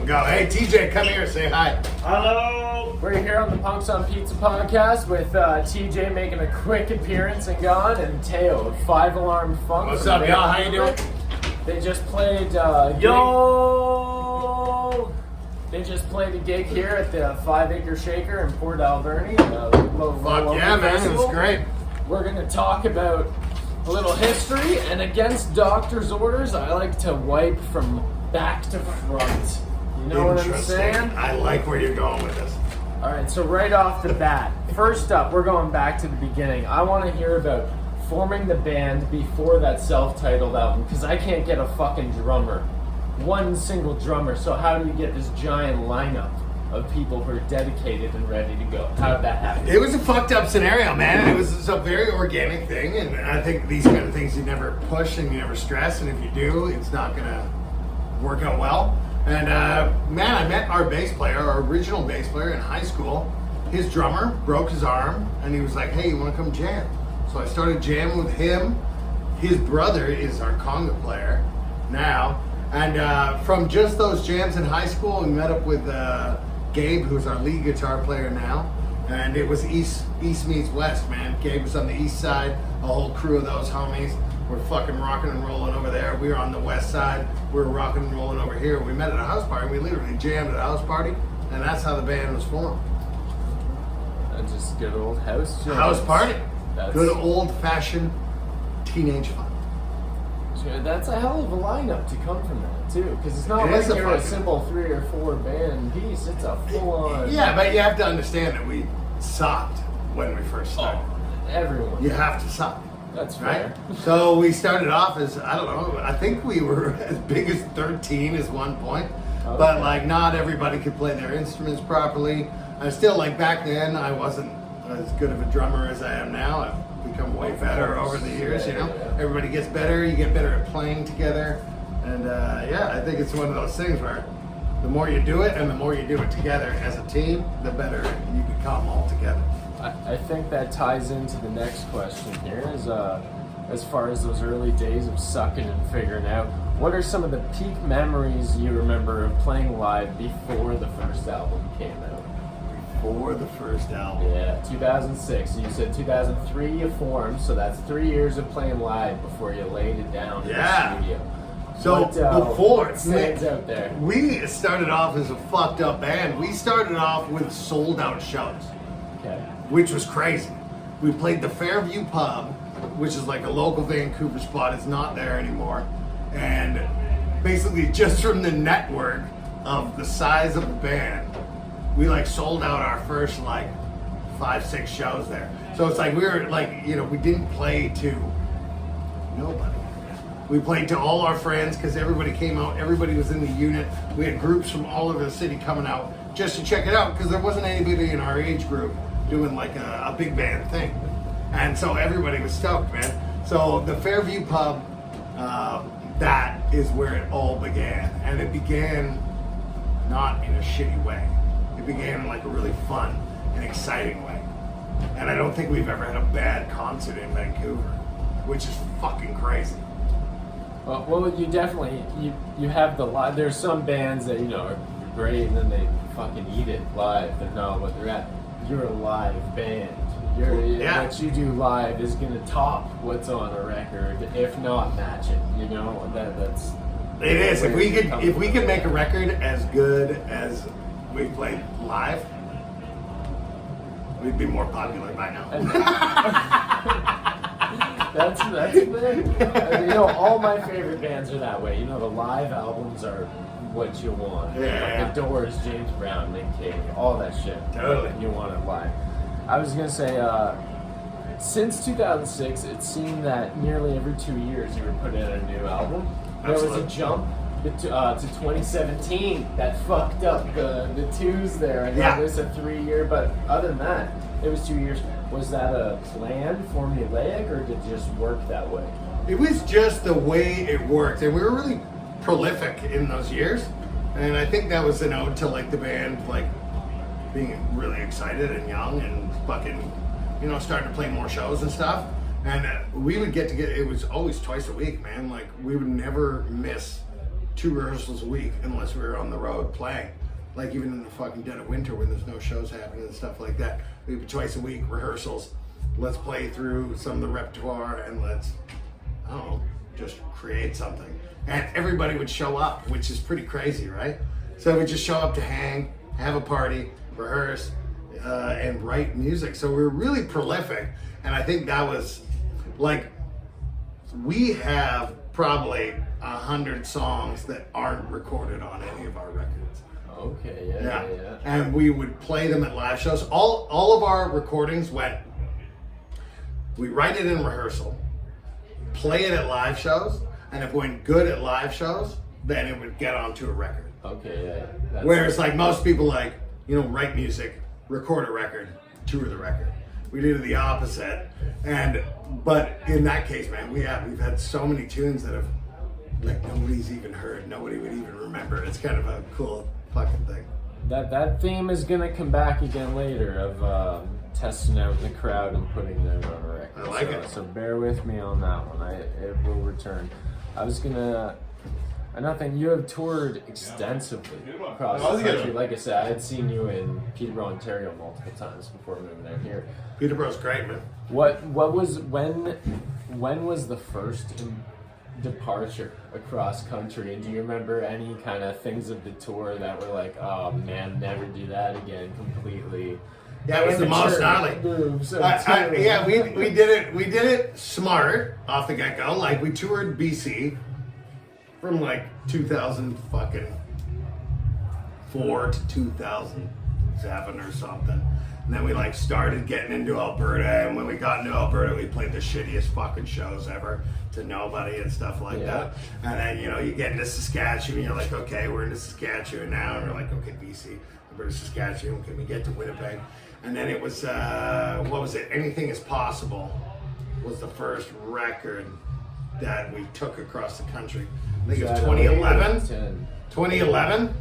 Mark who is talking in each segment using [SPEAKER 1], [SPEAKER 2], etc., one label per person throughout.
[SPEAKER 1] Go. Hey, TJ, come here. Say hi.
[SPEAKER 2] Hello.
[SPEAKER 3] We're here on the Punks on Pizza podcast with TJ making a quick appearance and gone, and Teo of 5 Alarm Funk.
[SPEAKER 1] What's up, y'all? How you doing?
[SPEAKER 3] They just played. They just played a gig here at the 5 Acre Shaker in Port Alberni.
[SPEAKER 1] Fuck yeah, man. It was great.
[SPEAKER 3] We're gonna talk about a little history, and against doctor's orders, I like to wipe from back to front. You know what I'm saying?
[SPEAKER 1] I like where you're going with this.
[SPEAKER 3] Alright, so right off the bat, first up, we're going back to the beginning. I want to hear about forming the band before that self-titled album, because I can't get a fucking drummer. One single drummer, so how do you get this giant lineup of people who are dedicated and ready to go? How did that happen?
[SPEAKER 1] It was a fucked up scenario, man. It was a very organic thing, and I think these kind of things you never push and you never stress, and if you do, it's not going to work out well. And man, I met our bass player, our original bass player in high school. His drummer broke his arm, and he was like, hey, you want to come jam? So I started jamming with him. His brother is our conga player now. And from just those jams in high school, we met up with Gabe, who's our lead guitar player now. And it was East meets West, man. Gabe was on the east side, a whole crew of those homies. We're fucking rocking and rolling over there. We were on the west side. We were rocking and rolling over here. We met at a house party. We literally jammed at a house party. And that's how the band was formed.
[SPEAKER 3] Just good old house jam.
[SPEAKER 1] House party.
[SPEAKER 3] That's
[SPEAKER 1] Good old-fashioned teenage fun.
[SPEAKER 3] That's a hell of a lineup to come from that, too. Because it's not
[SPEAKER 1] It
[SPEAKER 3] like
[SPEAKER 1] is a
[SPEAKER 3] you're a
[SPEAKER 1] fucking-
[SPEAKER 3] simple 3 or 4 band piece. It's a full-on...
[SPEAKER 1] Yeah, but you have to understand that we sucked when we first started.
[SPEAKER 3] Everyone.
[SPEAKER 1] You have to suck.
[SPEAKER 3] That's
[SPEAKER 1] Right?
[SPEAKER 3] fair.
[SPEAKER 1] So we started off as, I don't know, I think we were as big as 13 at one point.
[SPEAKER 3] Okay.
[SPEAKER 1] But like not everybody could play their instruments properly. I still, like back then, I wasn't as good of a drummer as I am now. I've become way better over the years, you know.
[SPEAKER 3] Yeah.
[SPEAKER 1] Everybody gets better, you get better at playing together. And yeah, I think it's one of those things where the more you do it and the more you do it together as a team, the better you become all together.
[SPEAKER 3] I think that ties into the next question here is as far as those early days of sucking and figuring out, what are some of the peak memories you remember of playing live before the first album came out?
[SPEAKER 1] Before the first album.
[SPEAKER 3] Yeah, 2006. You said 2003 you formed, so that's 3 years of playing live before you laid it down in
[SPEAKER 1] Yeah.
[SPEAKER 3] the studio.
[SPEAKER 1] So before
[SPEAKER 3] what stands out there?
[SPEAKER 1] we started off as a fucked up band. We started off with sold out shows,
[SPEAKER 3] Okay.
[SPEAKER 1] which was crazy. We played the Fairview Pub, which is like a local Vancouver spot. It's not there anymore. And basically just from the network of the size of the band, we like sold out our first like 5-6 shows there. So it's like we were like, you know, we didn't play to nobody. We played to all our friends because everybody came out. Everybody was in the unit. We had groups from all over the city coming out just to check it out because there wasn't anybody in our age group doing like a big band thing. And so everybody was stoked, man. So the Fairview Pub, that is where it all began. And it began not in a shitty way. It began in like a really fun and exciting way. And I don't think we've ever had a bad concert in Vancouver, which is fucking crazy.
[SPEAKER 3] Well, you definitely you have the live. There's some bands that are great and then they fucking eat it live. They're not what they're at. You're a live band. What you do live is gonna top what's on a record, if not match it. You know that's.
[SPEAKER 1] It is. If we could make a record as good as we played live, we'd be more popular by now.
[SPEAKER 3] That's fair. All my favorite bands are that way. The live albums are what you want.
[SPEAKER 1] Yeah.
[SPEAKER 3] The Doors, James Brown, Nick Cave, all that shit.
[SPEAKER 1] Totally.
[SPEAKER 3] You want it live. I was gonna say, since 2006, it seemed that nearly every 2 years you were putting out a new album. There
[SPEAKER 1] Absolutely.
[SPEAKER 3] was a jump to 2017 that fucked up the twos there. I know
[SPEAKER 1] Yeah.
[SPEAKER 3] there's a 3 year, but other than that, it was 2 years. Was that a plan, formulaic, or did it just work that way?
[SPEAKER 1] It was just the way it worked, and we were really prolific in those years. And I think that was an ode to like the band, like being really excited and young and fucking, starting to play more shows and stuff. And we would get together. It was always twice a week, man. Like we would never miss 2 rehearsals a week unless we were on the road playing. Like even in the fucking dead of winter when there's no shows happening and stuff like that. We'd be twice a week rehearsals. Let's play through some of the repertoire and let's, I don't know, just create something. And everybody would show up, which is pretty crazy, right? So we just show up to hang, have a party, rehearse, and write music. So we were really prolific. And I think that was like, we have probably 100 songs that aren't recorded on any of our records.
[SPEAKER 3] Okay, yeah.
[SPEAKER 1] And we would play them at live shows. All of our recordings we write it in rehearsal, play it at live shows, and if it went good at live shows, then it would get onto a record.
[SPEAKER 3] Okay, yeah.
[SPEAKER 1] Whereas like most people write music, record a record, tour the record. We do the opposite. But in that case, man, we've had so many tunes that have like nobody's even heard, nobody would even remember. It's kind of a cool fucking thing.
[SPEAKER 3] That theme is gonna come back again later of testing out the crowd and putting them on a record.
[SPEAKER 1] I like it.
[SPEAKER 3] So bear with me on that one. It will return. Another thing, you have toured extensively across the country. Like I said, I had seen you in Peterborough, Ontario multiple times before moving out here.
[SPEAKER 1] Peterborough's great, man.
[SPEAKER 3] When was the first departure across country, and do you remember any kind of things of the tour that were like, oh man, never do that again completely?
[SPEAKER 1] Yeah, it was the most gnarly. We did it smart off the get-go. Like we toured BC from like 2004 to 2007 or something. And then we like started getting into Alberta, and when we got into Alberta, we played the shittiest fucking shows ever to nobody and stuff like that. And then, you get into Saskatchewan, you're like, okay, we're into Saskatchewan now. And we're like, okay, BC, Alberta, Saskatchewan, can we get to Winnipeg? And then it was, what was it? Anything Is Possible was the first record that we took across the country. I think it was 2011. 2011,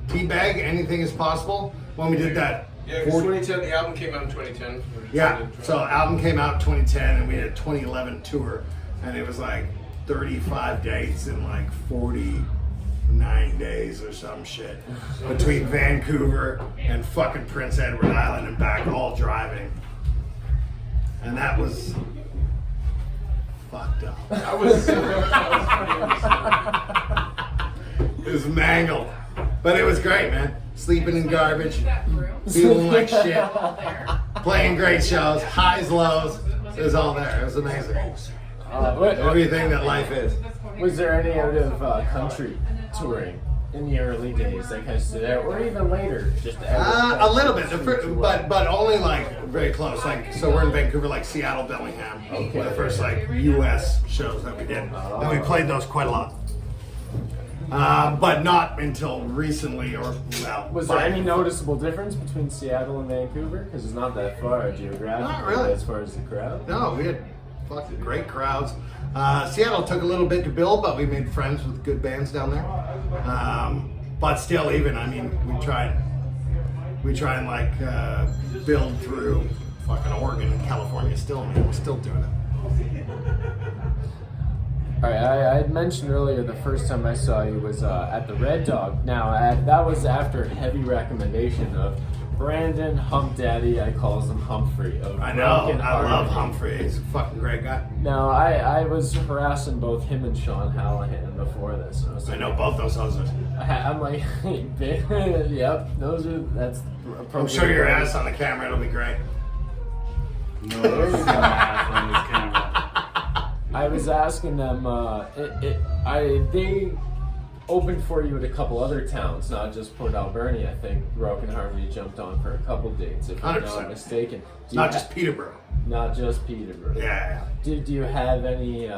[SPEAKER 1] Teabag, Anything Is Possible. When we did that.
[SPEAKER 2] Yeah, because 2010, the album came out in 2010.
[SPEAKER 1] Yeah, so album came out in 2010 and we had a 2011 tour, and it was like 35 dates in like 49 days or some shit between Vancouver and fucking Prince Edward Island and back, all driving. And that was fucked up. It was mangled. But it was great, man. Sleeping in garbage, feeling like shit, playing great shows, highs, lows. It was all there. It was amazing. Everything that life is.
[SPEAKER 3] Was there any out of country touring in the early days that kind of stood out, or even later? Just
[SPEAKER 1] a little bit, but only like very close. Like so, we're in Vancouver, like Seattle, Bellingham. Were the first like U.S. shows that we did, and we played those quite a lot. But not until recently,
[SPEAKER 3] Was there any noticeable difference between Seattle and Vancouver? Because it's not that far geographically.
[SPEAKER 1] Not really.
[SPEAKER 3] As far as the crowd.
[SPEAKER 1] No, we had fucking great crowds. Seattle took a little bit to build, but we made friends with good bands down there. But still, even we try and like build through fucking Oregon and California. Still, man, we're still doing it.
[SPEAKER 3] All right, I had mentioned earlier the first time I saw you was at the Red Dog. Now, that was after a heavy recommendation of Brandon Hump Daddy. I calls him Humphrey.
[SPEAKER 1] I know, I love Humphrey. He's a fucking great guy.
[SPEAKER 3] Now, I was harassing both him and Sean Hallihan before this.
[SPEAKER 1] I know both those hosers.
[SPEAKER 3] I'm like, yep, that's appropriate.
[SPEAKER 1] I'm sure your ass on the camera, it'll be great.
[SPEAKER 4] No, there's no ass on this camera.
[SPEAKER 3] I was asking them, they opened for you at a couple other towns, not just Port Alberni. I think Broken Harmony jumped on for a couple dates, if I'm
[SPEAKER 1] 100%.
[SPEAKER 3] not mistaken.
[SPEAKER 1] Not just Peterborough.
[SPEAKER 3] Not just Peterborough.
[SPEAKER 1] Yeah.
[SPEAKER 3] Do you have any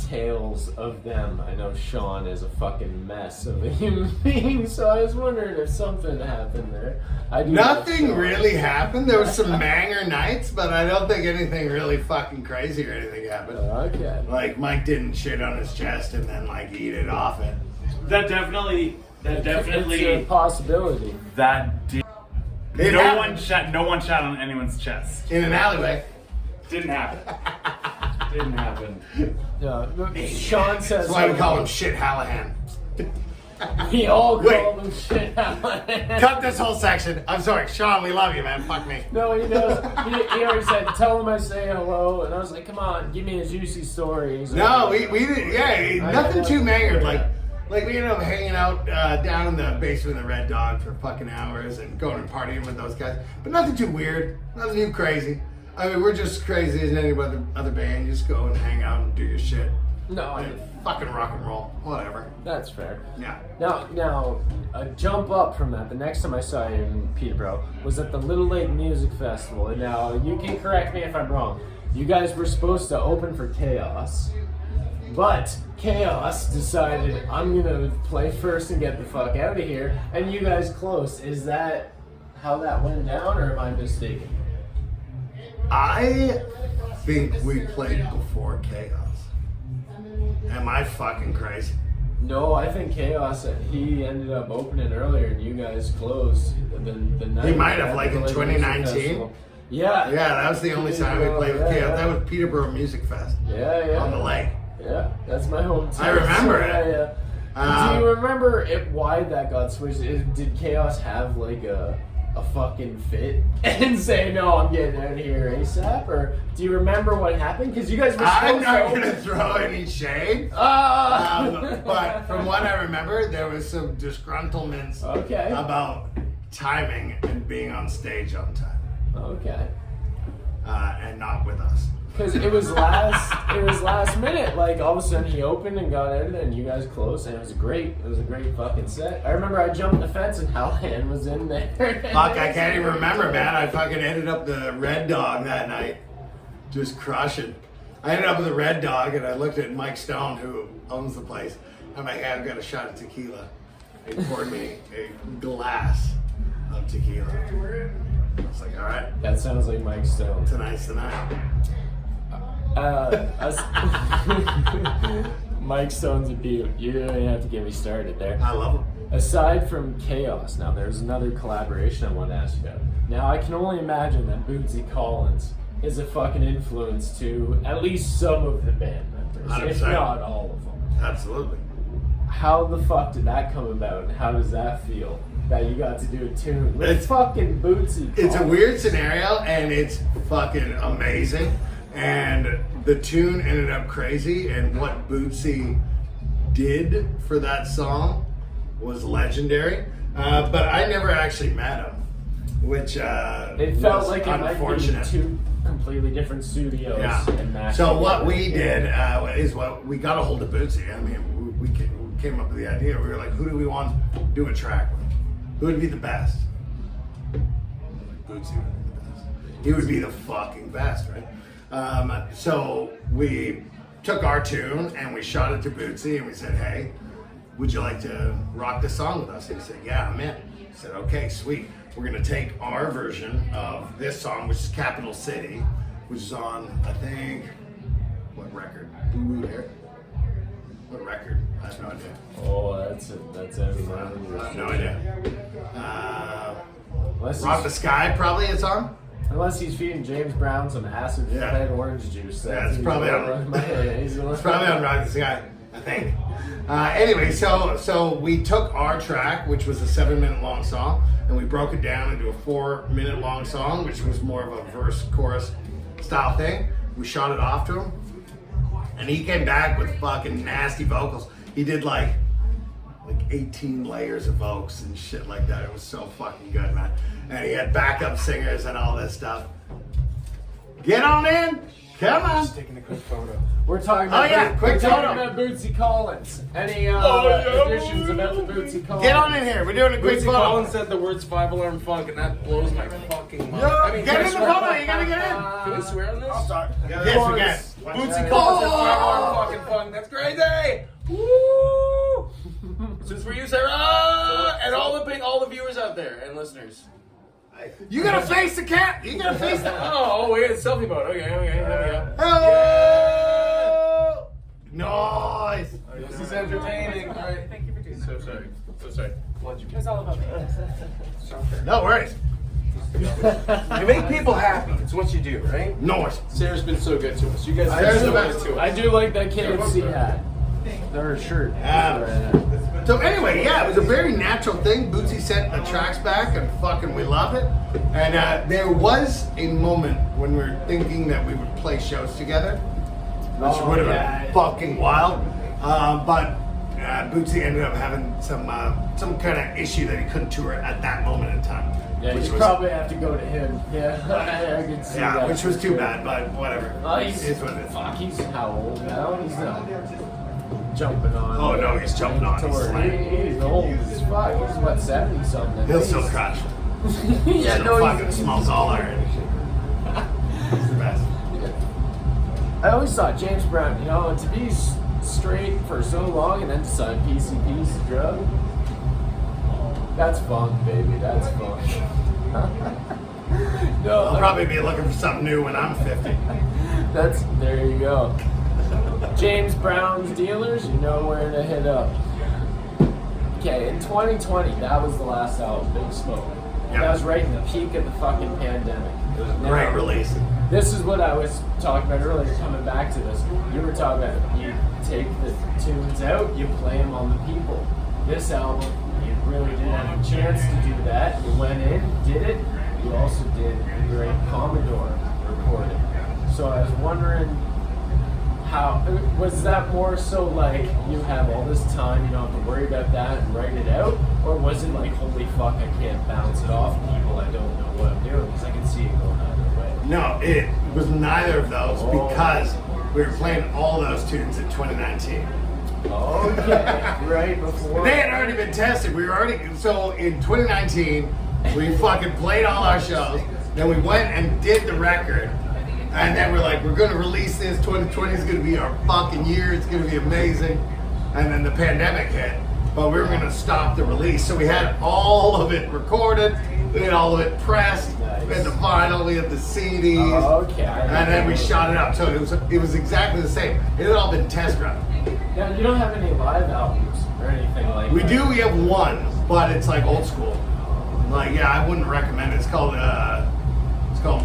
[SPEAKER 3] tales of them? I know Sean is a fucking mess of a human being, so I was wondering if something happened there.
[SPEAKER 1] Nothing really happened. There was some manger nights, but I don't think anything really fucking crazy or anything happened.
[SPEAKER 3] Okay.
[SPEAKER 1] Like Mike didn't shit on his chest and then like eat it off it.
[SPEAKER 4] That definitely
[SPEAKER 3] It's a possibility.
[SPEAKER 4] that did.
[SPEAKER 1] It
[SPEAKER 4] No
[SPEAKER 1] happened.
[SPEAKER 4] one shot on anyone's chest.
[SPEAKER 1] In an alleyway.
[SPEAKER 4] Didn't happen. Didn't happen.
[SPEAKER 3] Yeah, Sean says.
[SPEAKER 1] That's why we call him Shit Hallihan.
[SPEAKER 3] We all
[SPEAKER 1] Wait.
[SPEAKER 3] call them shit out.
[SPEAKER 1] Cut this whole section. I'm sorry, Sean. We love you, man. Fuck me.
[SPEAKER 3] No, he knows. He already said, tell him I say hello. And I was like, come on, give me a juicy story. He's
[SPEAKER 1] No,
[SPEAKER 3] like,
[SPEAKER 1] we didn't. Yeah, nothing too mangered. Like we ended up hanging out down in the basement of the Red Dog for fucking hours and going and partying with those guys. But nothing too weird. Nothing too crazy. I mean, we're just crazy as any other band. You just go and hang out and do your shit.
[SPEAKER 3] No, I mean,
[SPEAKER 1] Fucking rock and roll. Whatever.
[SPEAKER 3] that's fair.
[SPEAKER 1] Yeah.
[SPEAKER 3] Now, a jump up from that, the next time I saw you in Peterborough was at the Little Lake Music Festival. And now, you can correct me if I'm wrong. You guys were supposed to open for Chaos, but Chaos decided, I'm gonna play first and get the fuck out of here, and you guys closed. Is that how that went down, or am I mistaken?
[SPEAKER 1] I think we played before Chaos. Am I fucking crazy?
[SPEAKER 3] No, I think Chaos, he ended up opening earlier and you guys closed the night.
[SPEAKER 1] He might have,
[SPEAKER 3] at
[SPEAKER 1] like,
[SPEAKER 3] the
[SPEAKER 1] in
[SPEAKER 3] Little Lake
[SPEAKER 1] 2019?
[SPEAKER 3] Music Festival. Yeah.
[SPEAKER 1] Yeah, that was the only time we played with Chaos. That was Peterborough Music Fest
[SPEAKER 3] Yeah.
[SPEAKER 1] on the lake.
[SPEAKER 3] Yeah, that's my hometown.
[SPEAKER 1] I remember
[SPEAKER 3] So,
[SPEAKER 1] it.
[SPEAKER 3] Yeah. Do you remember why that got switched? Did Chaos have like a fucking fit and say, no, I'm getting out of here ASAP? Or do you remember what happened? Because you guys were
[SPEAKER 1] I'm
[SPEAKER 3] supposed
[SPEAKER 1] not
[SPEAKER 3] to
[SPEAKER 1] going to throw any shade.
[SPEAKER 3] Ah!
[SPEAKER 1] But from what I remember, there was some disgruntlements
[SPEAKER 3] Okay.
[SPEAKER 1] about timing and being on stage on time.
[SPEAKER 3] Okay.
[SPEAKER 1] And not with us.
[SPEAKER 3] Because it was last minute. Like all of a sudden he opened and got out of there, and you guys closed, and it was great. It was a great fucking set. I remember I jumped the fence and Hallihan was in there.
[SPEAKER 1] Fuck, I can't even remember, man. I fucking ended up the Red Dog that night, just crushing. I ended up with the Red Dog, and I looked at Mike Stone, who owns the place. I'm like, hey, I've got a shot of tequila. He poured me a glass of tequila. I was like, all right,
[SPEAKER 3] That sounds like Mike Stone.
[SPEAKER 1] tonight's the night.
[SPEAKER 3] Mike Stone's a beaut. You don't even have to get me started there.
[SPEAKER 1] I love him.
[SPEAKER 3] Aside from Chaos, now there's another collaboration I want to ask you about. Now I can only imagine that Bootsy Collins is a fucking influence to at least some of the band members, if
[SPEAKER 1] 100%.
[SPEAKER 3] not all of them.
[SPEAKER 1] Absolutely.
[SPEAKER 3] How the fuck did that come about, and how does that feel that you got to do a tune with
[SPEAKER 1] It's-
[SPEAKER 3] fucking Bootsy Collins?
[SPEAKER 1] It's a weird scenario, and it's fucking amazing. And the tune ended up crazy, and what Bootsy did for that song was legendary. But I never actually met him, which
[SPEAKER 3] It felt
[SPEAKER 1] was
[SPEAKER 3] like it might be
[SPEAKER 1] unfortunate.
[SPEAKER 3] two completely different studios.
[SPEAKER 1] Yeah.
[SPEAKER 3] And mashed
[SPEAKER 1] So what
[SPEAKER 3] together.
[SPEAKER 1] we did is what we got a hold of Bootsy. I mean, we came up with the idea. We were like, who do we want to do a track with? Who would be the best? Bootsy would be the best. He would be the fucking best, right? So we took our tune and we shot it to Bootsy and we said, hey, would you like to rock this song with us? And he said, yeah, I'm in. I said, okay, sweet. We're going to take our version of this song, which is Capital City, which is on, I think, what record? Boo Hair? What record? I have no idea.
[SPEAKER 3] Oh, that's
[SPEAKER 1] I have no idea. Rock the Sky, probably it's on?
[SPEAKER 3] Unless he's feeding James Brown some acid
[SPEAKER 1] Yeah.
[SPEAKER 3] fed orange juice.
[SPEAKER 1] Yeah, it's probably on.
[SPEAKER 3] It's
[SPEAKER 1] It's probably on Rock the Sky, I think. Anyway, so we took our track, which was a 7-minute long song, and we broke it down into a 4-minute long song, which was more of a verse chorus style thing. We shot it off to him, and he came back with fucking nasty vocals. He did like 18 layers of vocals and shit like that. It was so fucking good, man. And he had backup singers and all this stuff. Get on in. Come on.
[SPEAKER 2] Just taking a quick photo.
[SPEAKER 3] We're talking about,
[SPEAKER 1] Oh, yeah, quick
[SPEAKER 3] we're talking
[SPEAKER 1] photo.
[SPEAKER 3] about Bootsy Collins. Any
[SPEAKER 2] yeah.
[SPEAKER 3] additions about the Bootsy Collins?
[SPEAKER 1] Get on in here. We're doing a quick
[SPEAKER 2] Bootsy
[SPEAKER 1] photo.
[SPEAKER 2] Collins said the words 5-alarm funk, and that blows my fucking mind.
[SPEAKER 1] Yo, get
[SPEAKER 2] can I
[SPEAKER 1] in the
[SPEAKER 2] swear-
[SPEAKER 1] photo. You gotta get in.
[SPEAKER 2] Can we swear on this?
[SPEAKER 1] Yes, we can.
[SPEAKER 2] Bootsy Collins said 5-alarm fucking funk. That's crazy. Woo! This is for you, Sarah, and all the viewers out there and listeners.
[SPEAKER 1] You gotta face the cat. You gotta face the.
[SPEAKER 2] Oh, we had a selfie mode. Okay, there we go.
[SPEAKER 1] Hello. Nice.
[SPEAKER 2] This is entertaining. All right.
[SPEAKER 5] Thank you for doing that.
[SPEAKER 2] So sorry.
[SPEAKER 5] It was all about me.
[SPEAKER 1] No worries.
[SPEAKER 2] You make people happy. It's what you do, right?
[SPEAKER 1] Noise.
[SPEAKER 2] Sarah's been so good to us. You guys
[SPEAKER 1] Sarah's
[SPEAKER 2] are so
[SPEAKER 1] the
[SPEAKER 2] good
[SPEAKER 1] best.
[SPEAKER 2] to us.
[SPEAKER 3] I do like that KFC hat. Or shirt.
[SPEAKER 1] Yeah.
[SPEAKER 3] Right there.
[SPEAKER 1] So anyway, yeah, it was a very natural thing. Bootsy sent the tracks back, and fucking we loved it. And there was a moment when we were thinking that we would play shows together, which would have been fucking wild. But Bootsy ended up having some kind of issue that he couldn't tour at that moment in time.
[SPEAKER 3] Yeah,
[SPEAKER 1] which
[SPEAKER 3] you
[SPEAKER 1] was,
[SPEAKER 3] probably have to go to him. Yeah, I can see that.
[SPEAKER 1] which was too bad, but whatever.
[SPEAKER 3] Oh, he's
[SPEAKER 1] It's what it is.
[SPEAKER 3] fuck. He's how old now? He's not jumping on.
[SPEAKER 1] Oh, no, he's jumping on. He's slaying.
[SPEAKER 3] He's old as fuck. He's what, 70 something?
[SPEAKER 1] He'll still crush.
[SPEAKER 3] Yeah,
[SPEAKER 1] Still
[SPEAKER 3] no,
[SPEAKER 1] fucking
[SPEAKER 3] he's.
[SPEAKER 1] smells all iron. He's the best.
[SPEAKER 3] I always thought James Brown, you know, to be straight for so long and then decide PCP's a drug. That's fun, baby. That's fun. No,
[SPEAKER 1] I'll probably be looking for something new when I'm 50.
[SPEAKER 3] there you go. James Brown's dealers, you know where to hit up. Okay, in 2020, that was the last album, Big Smoke.
[SPEAKER 1] Yeah.
[SPEAKER 3] That was right in the peak of the fucking pandemic.
[SPEAKER 1] It was a great release.
[SPEAKER 3] This is what I was talking about earlier, coming back to this. You were talking about you take the tunes out, you play them on the people. This album, you really didn't have a chance to do that. You went in, did it. You also did the great Commodore recording. So I was wondering, how was that more so like you have all this time, you don't have to worry about that and write it out? Or was it like, holy fuck, I can't bounce it off people, I don't know what I'm doing? Because I can see it going either way.
[SPEAKER 1] No, it was neither of those because we were playing all those tunes in 2019.
[SPEAKER 3] Okay, right before.
[SPEAKER 1] They had already been tested. We were already, so in 2019, we fucking played all our shows. Then we went and did the record. And then we're like, we're going to release this. 2020 is going to be our fucking year. It's going to be amazing. And then the pandemic hit. But we were going to stop the release. So we had all of it recorded. We had all of it pressed.
[SPEAKER 3] Nice.
[SPEAKER 1] We had the vinyl. We had the CDs.
[SPEAKER 3] Okay.
[SPEAKER 1] And then we shot it up. So it was exactly the same. It had all been test run.
[SPEAKER 3] Now, you don't have any live albums or anything like
[SPEAKER 1] We
[SPEAKER 3] that?
[SPEAKER 1] do. We have one. But it's like old school. Like, yeah, I wouldn't recommend it. It's called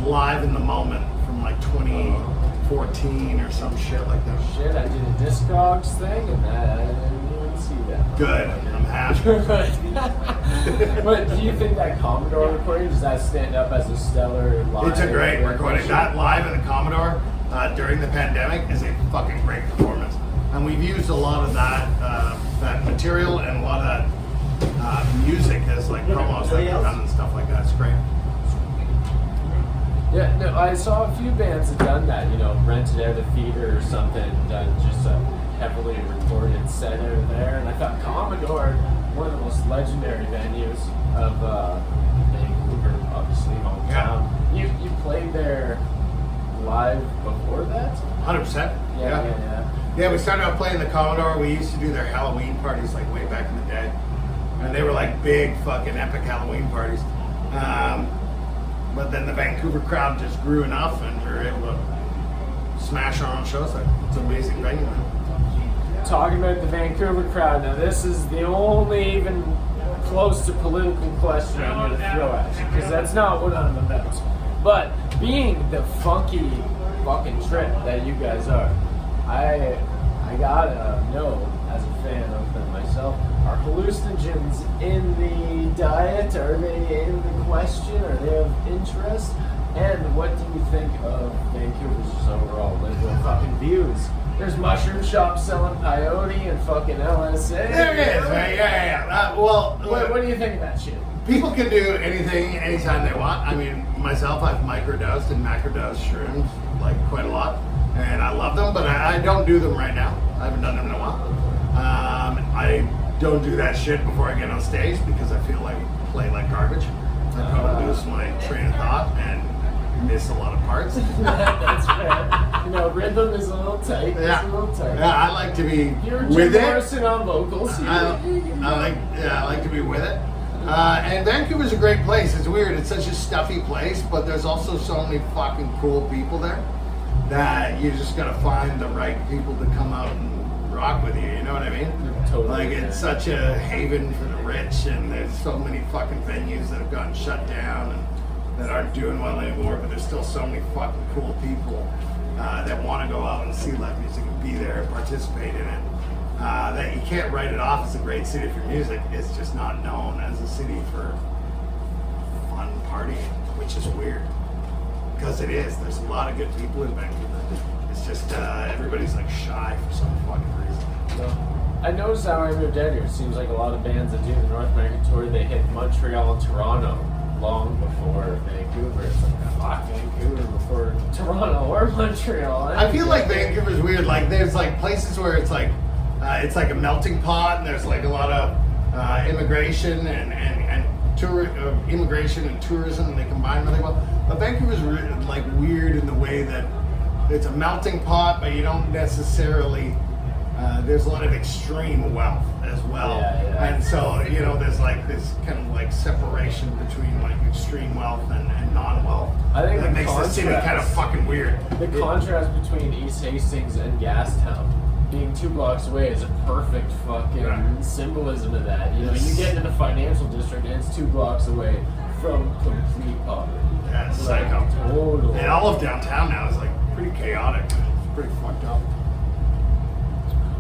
[SPEAKER 1] Live in the Moment. Like 2014 or some shit like that.
[SPEAKER 3] Shit, I did a Discogs thing and I didn't even see that.
[SPEAKER 1] Good. I'm happy.
[SPEAKER 3] But do you think that Commodore recording, does that stand up as a stellar live?
[SPEAKER 1] It's a great recording. That live in the Commodore during the pandemic is a fucking great performance. And we've used a lot of that material and a lot of that music as like promos that we've done and stuff like that. It's great.
[SPEAKER 3] Yeah, no, I saw a few bands that done that, you know, rented out a theater or something, done just a heavily recorded set out there, and I thought Commodore, one of the most legendary venues of Vancouver, obviously hometown. You played there live before that?
[SPEAKER 1] 100%.
[SPEAKER 3] Yeah.
[SPEAKER 1] Yeah, we started out playing the Commodore. We used to do their Halloween parties like way back in the day. And they were like big fucking epic Halloween parties. But then the Vancouver crowd just grew enough and we were able to smash our own shows there. It's an amazing venue, man.
[SPEAKER 3] Talking about the Vancouver crowd, now this is the only even close to political question I'm going to throw at you, because that's not what I'm about. But being the funky fucking trip that you guys are, I gotta know, as a fan of them myself, are hallucinogens in the diet? Are they in the question? Are they of interest? And what do you think of Vancouver's overall liberal fucking views? There's mushroom shops selling peyote and fucking LSA.
[SPEAKER 1] There it is, man. Yeah.
[SPEAKER 3] What do you think of that shit?
[SPEAKER 1] People can do anything anytime they want. I mean, myself, I've microdosed and macrodosed shrooms like quite a lot. And I love them, but I don't do them right now. I haven't done them in a while. I don't do that shit before I get on stage because I feel like I play like garbage. I probably lose my train of thought and miss a lot of parts.
[SPEAKER 3] That's fair. You know, rhythm is a little tight.
[SPEAKER 1] Yeah.
[SPEAKER 3] It's a little tight.
[SPEAKER 1] Yeah, I like to be
[SPEAKER 3] You're
[SPEAKER 1] with
[SPEAKER 3] Jim
[SPEAKER 1] it.
[SPEAKER 3] Morrison on vocals.
[SPEAKER 1] I like to be with it. And Vancouver's a great place. It's weird. It's such a stuffy place, but there's also so many fucking cool people there that you just gotta find the right people to come out and rock with you. You know what I mean?
[SPEAKER 3] Totally.
[SPEAKER 1] Like, it's such a haven for the rich, and there's so many fucking venues that have gotten shut down and that aren't doing well anymore, but there's still so many fucking cool people that want to go out and see live music and be there and participate in it. that you can't write it off as a great city for music. It's just not known as a city for fun partying, which is weird. Because it is. There's a lot of good people in Vancouver. It's just everybody's like shy for some fucking reason.
[SPEAKER 3] So, I noticed how I moved out here. It seems like a lot of bands that do the North American tour, they hit Montreal and Toronto long before Vancouver. It's like, fuck Vancouver before Toronto or Montreal.
[SPEAKER 1] I feel like Vancouver's weird. Like there's like places where it's like a melting pot, and there's like a lot of immigration and immigration and tourism, and they combine really well. But Vancouver's like weird in the way that it's a melting pot, but you don't necessarily. There's a lot of extreme wealth as well, and so there's like this kind of like separation between like extreme wealth and non-wealth.
[SPEAKER 3] I think
[SPEAKER 1] that makes the city kind of fucking weird.
[SPEAKER 3] The contrast between East Hastings and Gastown being 2 blocks away is a perfect fucking symbolism of that. You get into the financial district and it's 2 blocks away from complete poverty.
[SPEAKER 1] Yeah, it's psycho.
[SPEAKER 3] Totally.
[SPEAKER 1] And all of downtown now is like pretty chaotic. It's pretty fucked up.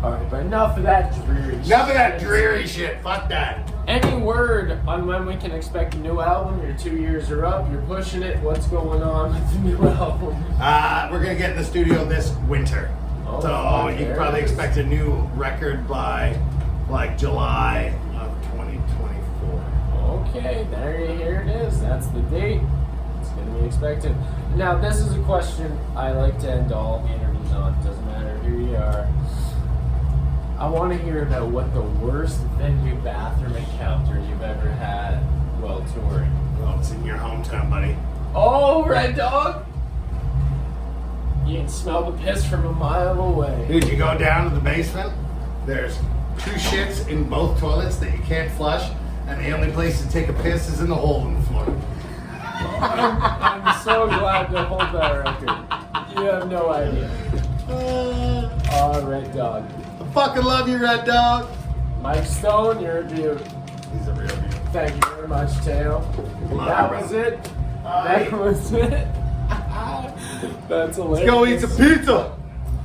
[SPEAKER 3] Alright, but enough of that dreary shit.
[SPEAKER 1] Enough of that dreary shit. Fuck that.
[SPEAKER 3] Any word on when we can expect a new album? Your 2 years are up. You're pushing it. What's going on with the new album?
[SPEAKER 1] We're going to get in the studio this winter.
[SPEAKER 3] Oh,
[SPEAKER 1] so you can probably expect a new record by like July of 2024.
[SPEAKER 3] Okay, here it is. That's the date. It's going to be expected. Now, this is a question I like to end all the interviews on. Doesn't matter who you are. I want to hear about what the worst venue bathroom encounter you've ever had while touring.
[SPEAKER 1] Well, it's in your hometown, buddy.
[SPEAKER 3] Oh, Red Dog! You can smell the piss from a mile away.
[SPEAKER 1] Dude, you go down to the basement, there's 2 shits in both toilets that you can't flush, and the only place to take a piss is in the hole in the floor.
[SPEAKER 3] I'm so glad to hold that record. You have no idea. Oh, Red Dog.
[SPEAKER 1] I fucking love you, Red Dog.
[SPEAKER 3] Mike Stone, you're a beaut.
[SPEAKER 1] He's a real beaut.
[SPEAKER 3] Thank you very much, Teo.
[SPEAKER 1] Love
[SPEAKER 3] That
[SPEAKER 1] you,
[SPEAKER 3] was
[SPEAKER 1] brother.
[SPEAKER 3] it. That was it. That's hilarious.
[SPEAKER 1] Let's go eat some pizza.